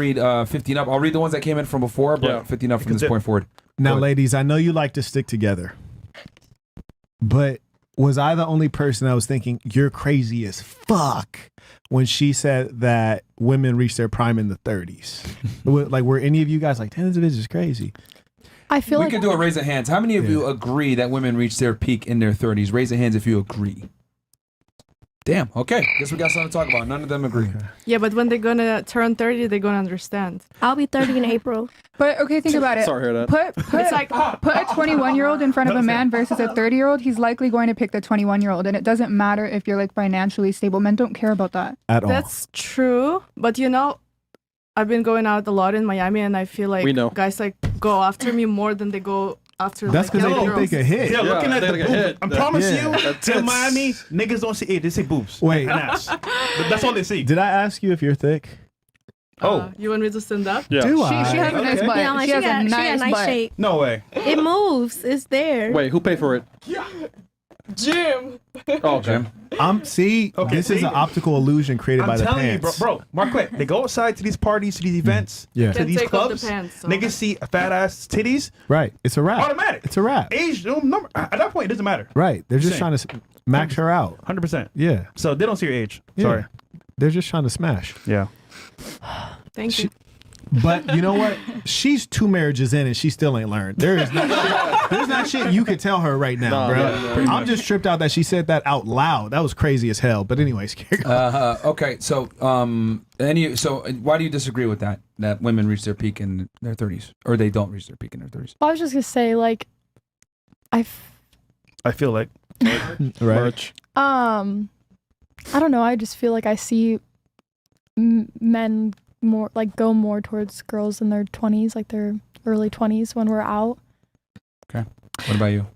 read 15 up. I'll read the ones that came in from before, but 15 up from this point forward. Now, ladies, I know you like to stick together, but was I the only person that was thinking you're crazy as fuck when she said that women reach their prime in the 30s? Like, were any of you guys like, damn, this bitch is crazy? I feel we like can do a raise of hands. How many of you agree that women reach their peak in their 30s? Raise your hands if you agree. Damn. Okay. Guess we got something to talk about. None of them agree. Yeah, but when they're gonna turn 30, they're gonna understand. I'll be 30 in April. But okay, think about it. Sorry to hear that. Put a 21-year-old in front of a man versus a 30-year-old. He's likely going to pick the 21-year-old, and it doesn't matter if you're like financially stable. Men don't care about that at all. That's true, but you know, I've been going out a lot in Miami, and I feel like guys like go after me more than they go after. That's because like, they think they can hit. Yeah, looking at the boobs. I promise you, in Miami, That's niggas don't see it. They see boobs. Wait. and ass. That's all they see. Did I ask you if you're thick? You want me to stand up? Yeah. She has a nice butt. Yeah, like, she has a nice butt. shape. No way. It moves. It's there. Wait, who paid for it? Jim. Oh, Jim. This is an optical illusion created by the I'm telling pants. you, bro, Marquette, they go outside to these parties, to these events, Yeah. to Can these take off the clubs. pants, so. Niggas see fat ass titties. Right. It's a wrap. Automatic. It's a wrap. Age, no number. At that point, it doesn't matter. Right. They're just Same. trying to max her out. 100%. Yeah. So they don't see your age. Yeah. Sorry. They're just trying to smash. Yeah. Thank you. But you know what? She's 2 marriages in and she still ain't learned. There's not shit you could tell her right now, bro. Yeah, I'm just tripped out that she said that out loud. That was crazy as hell. But anyways, okay. So, why do you disagree with that? That women reach their peak in their 30s, or they don't reach their peak in their 30s? I was just gonna say, like, I feel like. right. I don't know. I just feel like I see men more like go more towards girls in their 20s, like their early 20s when we're out. Okay. What about you?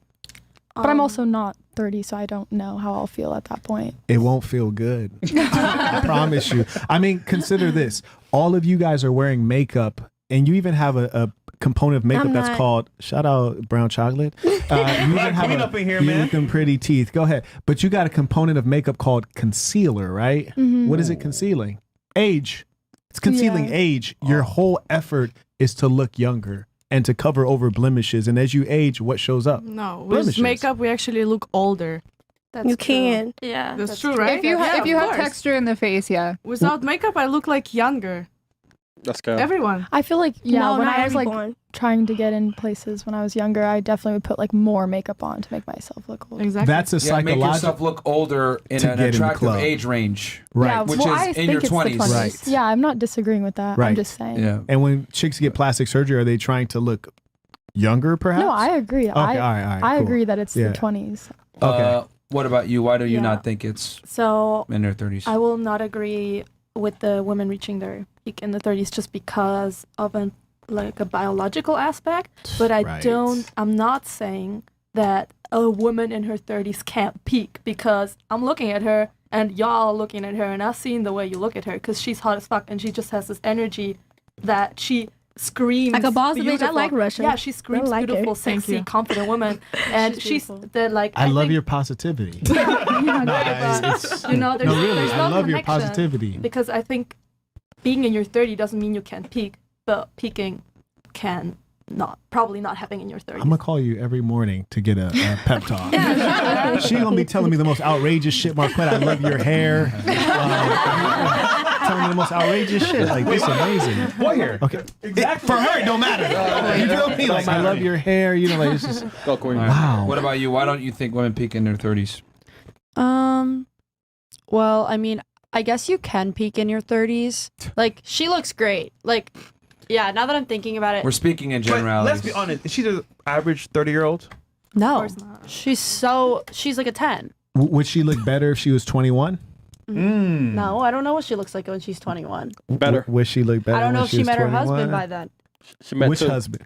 But I'm also not 30, so I don't know how I'll feel at that point. It won't feel good. I promise you. I mean, consider this. All of you guys are wearing makeup, and you even have a component of makeup that's called, shout out brown chocolate. You even have up in here, you man. with them pretty teeth. Go ahead. But you got a component of makeup called concealer, right? Mm-hmm. What is it concealing? Age. It's concealing age. Your whole effort is to look younger and to cover over blemishes. And as you age, what shows up? No, with Blemishes. makeup we actually look older. That's You true. can. Yeah. That's true, right? If you have course. texture in the face, yeah. Without makeup, I look like younger. That's good. Everyone. I feel like, No, when not I was like everyone. trying to get in places when I was younger, I definitely would put like more makeup on to make myself look older. Exactly. That's a Yeah, make yourself psychological. look older in To an get in the attractive club. age range. Right. Yeah, Which well, is I in think your it's 20s. the 20s. Right. Yeah, I'm not disagreeing with that. Right. I'm just saying. Yeah. And when chicks get plastic surgery, are they trying to look younger, perhaps? No, I agree. Okay, all right, I cool. agree that it's Yeah. the 20s. Okay. What about you? Why do you Yeah. not think it's So in their 30s? I will not agree with the women reaching their peak in the 30s just because of a biological aspect. But I'm not saying that a woman in her 30s can't peak, because I'm looking at her and y'all are looking at her and I've seen the way you look at her, because she's hot as fuck and she just has this energy that she screams Like a boss bitch. I beautiful. like Russia. Yeah, she screams I like her. beautiful, Thank sexy, you. confident woman. And she's the I love think- your positivity. you know, no, there's really, I no love your connection, positivity. because I think being in your 30 doesn't mean you can't peak, but peaking can probably not happen in your 30s. I'm gonna call you every morning to get a pep talk. She gonna be telling me the most outrageous shit, Marquette. I love your hair. Telling me the most outrageous shit. Like, this is amazing. What hair? Okay. Exactly. For her, it don't matter. You feel me? Like, I love your hair. You know, like, it's just, Go, Queen. wow. What about you? Why don't you think women peak in their 30s? Well, I mean, I guess you can peak in your 30s. Like, she looks great. Like, yeah, now that I'm thinking about it. We're speaking in But generalities. let's be honest. Is she the average 30-year-old? No. She's like a 10. Would she look better if she was 21? No, I don't know what she looks like when she's 21. Better. Would she look better? I don't know when if she met her 21? husband by then. She met Which two. husband?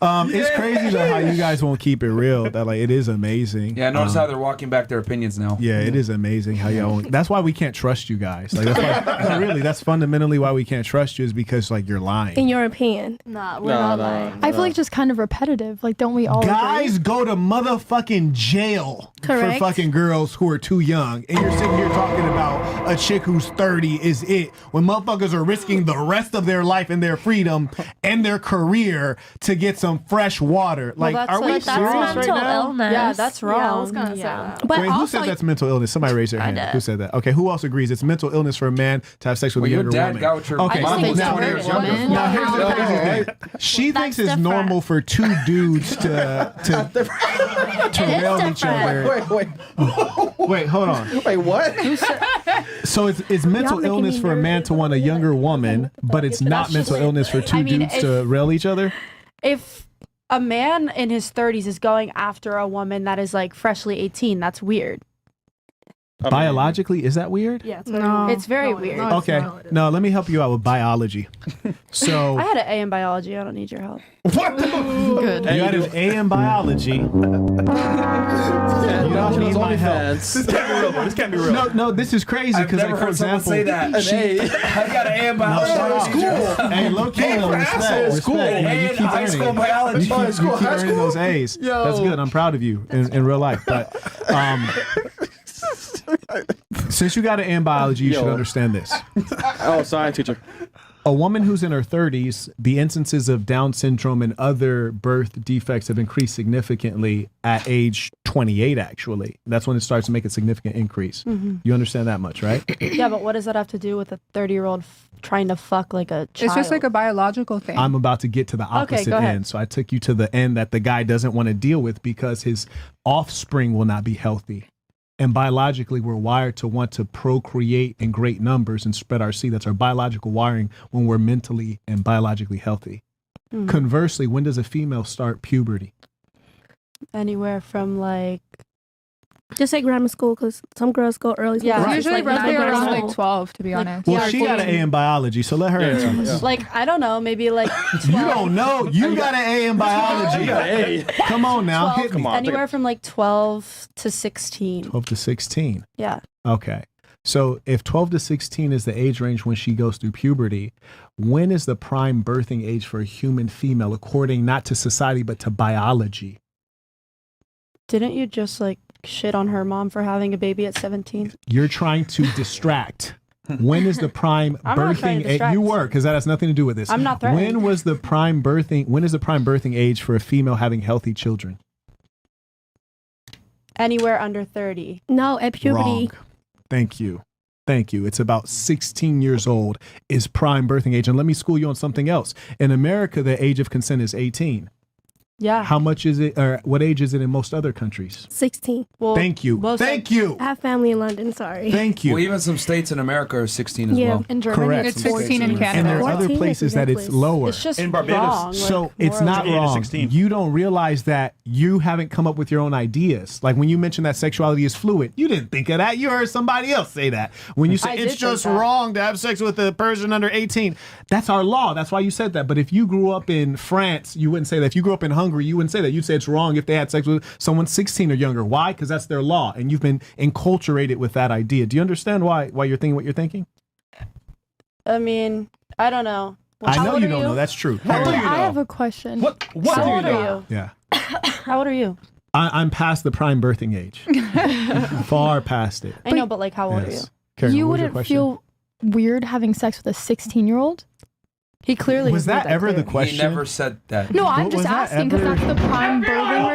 It's crazy though how you guys won't keep it real. That like it is amazing. Yeah, notice how they're walking back their opinions now. Yeah, it is amazing how y'all. That's why we can't trust you guys. Like that's why, really, that's fundamentally why we can't trust you is because like you're lying. In your opinion. Nah, we're not lying. I feel like it's just kind of repetitive. Like, don't we all Guys go to motherfucking jail Correct. for fucking girls who are too young. And you're sitting here talking about a chick who's 30 is it. When motherfuckers are risking the rest of their life and their freedom and their career to get some fresh water. Like, that's are we like- serious that's right mental now? illness. Yeah, that's wrong. Yeah, I was gonna say that. But Wait, who also, said that's mental illness? Somebody raise their hand. did. Who said that? Okay, who else agrees it's mental illness for a man to have sex with Well, a your younger dad woman? got with your Okay, mom think was it's 20 a years woman. younger. now here's the No. crazy thing. She thinks it's different. normal for two dudes to rail each other. Wait, hold on. Wait, what? So it's mental making illness me for a man nervous. to want a younger woman, but it's not mental illness for two I mean, dudes to rail each other? If a man in his 30s is going after a woman that is like freshly 18, that's weird. Biologically, is that weird? Yeah, it's No. it's very No, weird. no, it's Okay, not. no, let me help you out with biology. So I had an A in biology. I don't need your help. Good. you had an A in biology. You don't need my help. This can't be real, bro. This can't be real. No, this is crazy I've because, never like, for heard someone example, say that. I got an A in biology. Hey, low key, though, respect. School. You know, you And keep high earning school it. biology. You keep earning those A's. Yo. That's good. I'm proud of you in real life. But since you got an A in biology, you should understand this. Oh, science teacher. A woman who's in her 30s, the instances of Down syndrome and other birth defects have increased significantly at age 28, actually. That's when it starts to make a significant increase. You understand that much, right? Yeah, but what does that have to do with a 30-year-old trying to fuck like a child? It's just like a biological thing. I'm about to get to the opposite go ahead. end. So I took you to the end that the guy doesn't want to deal with because his offspring will not be healthy. And biologically, we're wired to want to procreate in great numbers and spread our seed. That's our biological wiring when we're mentally and biologically healthy. Conversely, when does a female start puberty? Anywhere from like just say grammar school because some girls go early. Yeah, school. Right. Usually Like roughly 9 years around old. like 12, to be honest. Well, she got an A in biology, so let her answer this. like I don't know, maybe like 12, You don't know. You got an A in biology. Hey. Come on now, 12 hit me. Come on. anywhere from like 12 to 16. 12 to 16. Yeah. Okay. So if 12 to 16 is the age range when she goes through puberty, when is the prime birthing age for a human female, according not to society, but to biology? Didn't you just like shit on her mom for having a baby at 17? You're trying to distract. When is the prime I'm not trying birthing to age? distract. You were, because that has nothing to do with this. I'm not threatening. When is the prime birthing age for a female having healthy children? Anywhere under 30. No, at puberty. Wrong. Thank you. Thank you. It's about 16 years old is prime birthing age. And let me school you on something else. In America, the age of consent is 18. Yeah. How much is it, or what age is it in most other countries? 16. Well, Thank you. most Thank you. I have family in London. Sorry. Thank you. Well, even some states in America are 16 as Yeah. well. in Germany, Correct. It's Some 16 in states are- And there Canada. are other 14 places is that it's ridiculous. lower. It's just In Barbados. wrong. So like, it's not From 8 to wrong. 16. You don't realize that you haven't come up with your own ideas. Like when you mentioned that sexuality is fluid, you didn't think of that. You heard somebody else say that. When you say I did it's think just that. wrong to have sex with a person under 18, that's our law. That's why you said that. But if you grew up in France, you wouldn't say that. If you grew up in Hungary, you wouldn't say that. You'd say it's wrong if they had sex with someone 16 or younger. Why? Because that's their law. And you've been enculturated with that idea. Do you understand why you're thinking what you're thinking? I mean, I don't know. I How know old you are don't know. That's true. How do you I have know? a question. What How do you old know? are you? Yeah. How old are you? I'm past the prime birthing age. Far past it. I know, but like, how old are you? Yes. Karen, You what was your wouldn't question? feel weird having sex with a 16-year-old? He clearly Was has made that ever the clear. question? He never said that. No, I'm Was just that asking because ever- that's the prime birthing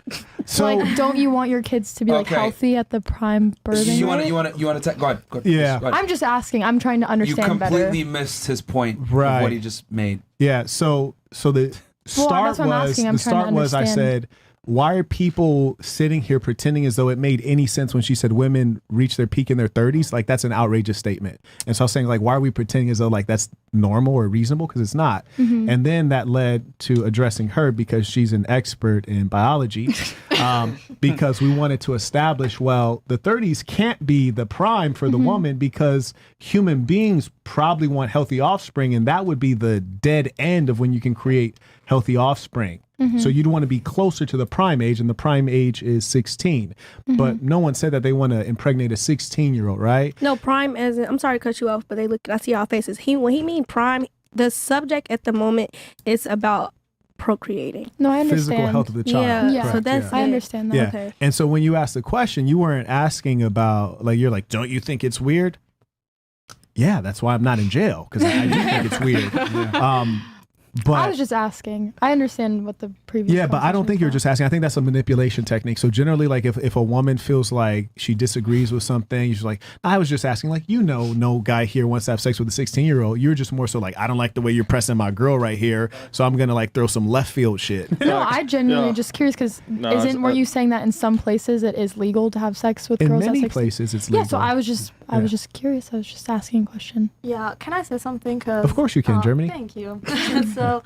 rate. So Like, don't you want your kids to be like Okay. healthy at the prime birthing You want rate? to go ahead. Go ahead. Yeah. Go ahead. I'm just asking. I'm trying to You understand completely better. missed his point Right. of what he just made. yeah, so the start that's what I'm was asking. I'm the trying to start was I understand. said, why are people sitting here pretending as though it made any sense when she said women reach their peak in their 30s? Like that's an outrageous statement. And so I was saying like, why are we pretending as though like that's normal or reasonable? Because it's not. Mm-hmm. And then that led to addressing her because she's an expert in biology. Because we wanted to establish, well, the 30s can't be the prime for the woman because human beings probably want healthy offspring, and that would be the dead end of when you can create healthy offspring. So you'd want to be closer to the prime age, and the prime age is 16. But no one said that they want to impregnate a 16-year-old, right? No, prime as in, I'm sorry to cut you off, but they look. I see y'all faces. When he mean prime, the subject at the moment is about procreating. No, I understand. Physical health of the child. Yeah, Yeah. so that's I it. understand that. Yeah. Okay. And so when you asked the question, you weren't asking about, like, you're like, don't you think it's weird? Yeah, that's why I'm not in jail, because I do think it's weird. But I was just asking. I understand what the previous. yeah, but I don't think you're just asking. I think that's a manipulation technique. So generally, like if a woman feels like she disagrees with something, you're just like, I was just asking, like, no guy here wants to have sex with a 16-year-old. You're just more so like, I don't like the way you're pressing my girl right here, so I'm gonna like throw some left field shit. No, I genuinely just curious because were you saying that in some places it is legal to have sex with In girls many at 16? places, it's legal. Yeah, so I was just curious. I was just asking a question. Yeah, can I say something? 'Cause, Of course you can, Germany. Thank you. So,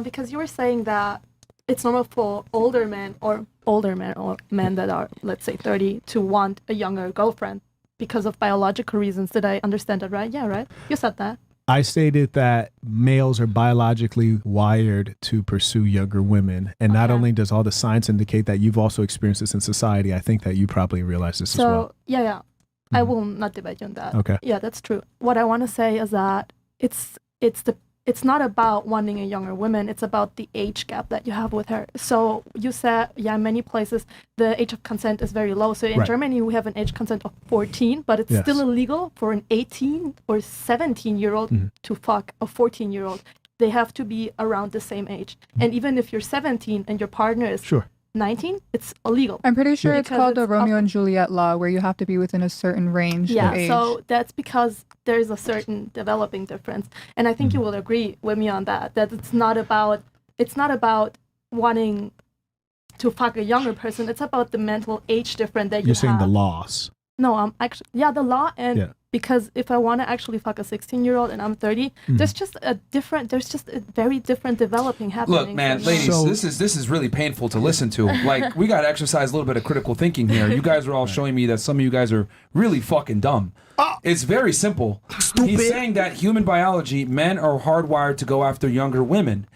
because you were saying that it's normal for older men or men that are, let's say, 30 to want a younger girlfriend because of biological reasons. Did I understand that right? Yeah, right? You said that. I stated that males are biologically wired to pursue younger women. And not only does all the science indicate that, you've also experienced this in society. I think that you probably realize this as well. So, yeah. I will not debate you on that. Okay. Yeah, that's true. What I want to say is that it's not about wanting a younger woman. It's about the age gap that you have with her. So you said, in many places, the age of consent is very low. So in Germany, we have an age consent of 14, but it's still illegal for an 18 or 17-year-old to fuck a 14-year-old. They have to be around the same age. And even if you're 17 and your partner is 19, it's illegal. I'm pretty sure it's called the Romeo and Juliet law, where you have to be within a certain range of age. So that's because there's a certain developing difference. And I think you will agree with me on that it's not about wanting to fuck a younger person. It's about the mental age difference that You're saying the laws. No, I'm actually, the law. And because if I want to actually fuck a 16-year-old and I'm 30, there's just a very different developing happening. Look, man, ladies, this is really painful to listen to. Like, we got to exercise a little bit of critical thinking here. You guys are all showing me that some of you guys are really fucking dumb. It's very simple. Stupid. He's saying that human biology, men are hardwired to go after younger women.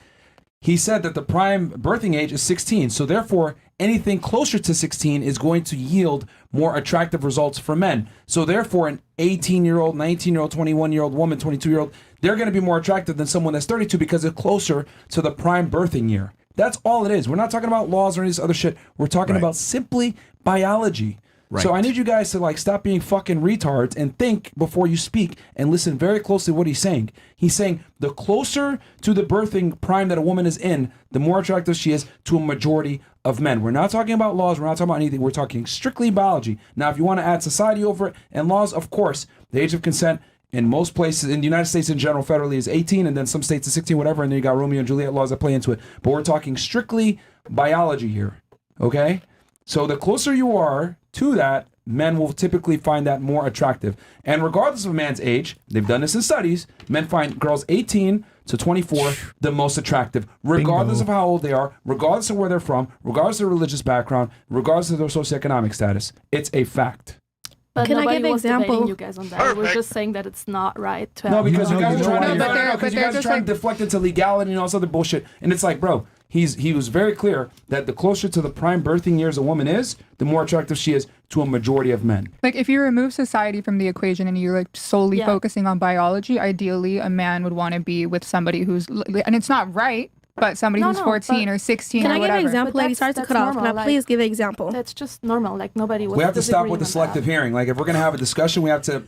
He said that the prime birthing age is 16, so therefore anything closer to 16 is going to yield more attractive results for men. So therefore an 18-year-old, 19-year-old, 21-year-old woman, 22-year-old, they're going to be more attractive than someone that's 32 because it's closer to the prime birthing year. That's all it is. We're not talking about laws or any of this other shit. We're talking about simply biology. Right. So I need you guys to like stop being fucking retards and think before you speak and listen very closely what he's saying. He's saying the closer to the birthing prime that a woman is in, the more attractive she is to a majority of men. We're not talking about laws. We're not talking about anything. We're talking strictly biology. Now, if you want to add society over it and laws, of course, the age of consent in most places, in the United States in general, federally is 18, and then some states is 16, whatever, and then you got Romeo and Juliet laws that play into it. But we're talking strictly biology here, okay? So the closer you are to that, men will typically find that more attractive. And regardless of a man's age, they've done this in studies, men find girls 18 to 24 the most attractive, regardless of how old they are, regardless of where they're from, regardless of their religious background, regardless of their socioeconomic status. It's a fact. But can I give an example? example? You guys on that. We're just saying that it's not right to have. No, because you guys are trying like, to deflect into legality and all this other bullshit. And it's like, bro, he was very clear that the closer to the prime birthing years a woman is, the more attractive she is to a majority of men. Like, if you remove society from the equation and you're like solely focusing on biology, ideally a man would want to be with somebody who's, and it's not right, but somebody who's 14 or 16 or whatever. Can I give an example? Lady, sorry to cut off. Can I please give an example? That's just normal. Like, nobody would. We have to stop with the selective hearing. Like, if we're going to have a discussion, we have to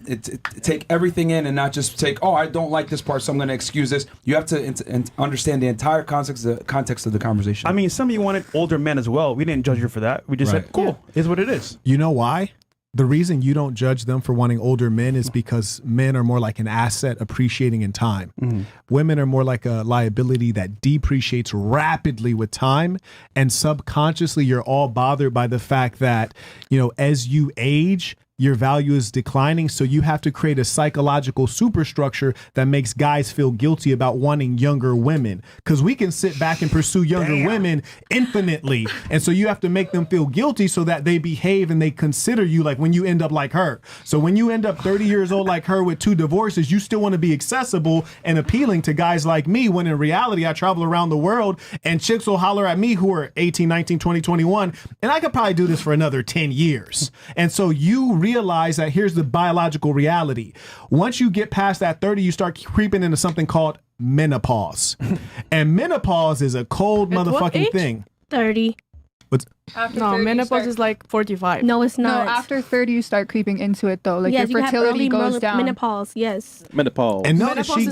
take everything in and not just take, I don't like this part, so I'm going to excuse this. You have to understand the entire context of the conversation. I mean, some of you wanted older men as well. We didn't judge you for that. We just said, cool, is what it is. You know why? The reason you don't judge them for wanting older men is because men are more like an asset appreciating in time. Women are more like a liability that depreciates rapidly with time. And subconsciously, you're all bothered by the fact that, as you age, your value is declining. So you have to create a psychological superstructure that makes guys feel guilty about wanting younger women. Because we can sit back and pursue younger women infinitely. And so you have to make them feel guilty so that they behave and they consider you like when you end up like her. So when you end up 30 years old like her with 2 divorces, you still want to be accessible and appealing to guys like me, when in reality, I travel around the world and chicks will holler at me who are 18, 19, 20, 21, and I could probably do this for another 10 years. And so you realize that here's the biological reality. Once you get past that 30, you start creeping into something called menopause. And menopause is a cold At what motherfucking age? thing. 30. After No, 30 you menopause start- is like 45. No, it's No, not. after 30 you start creeping into it though. Like yes, your you have fertility early goes down. menopause. Yes. Menopause. And notice Menopause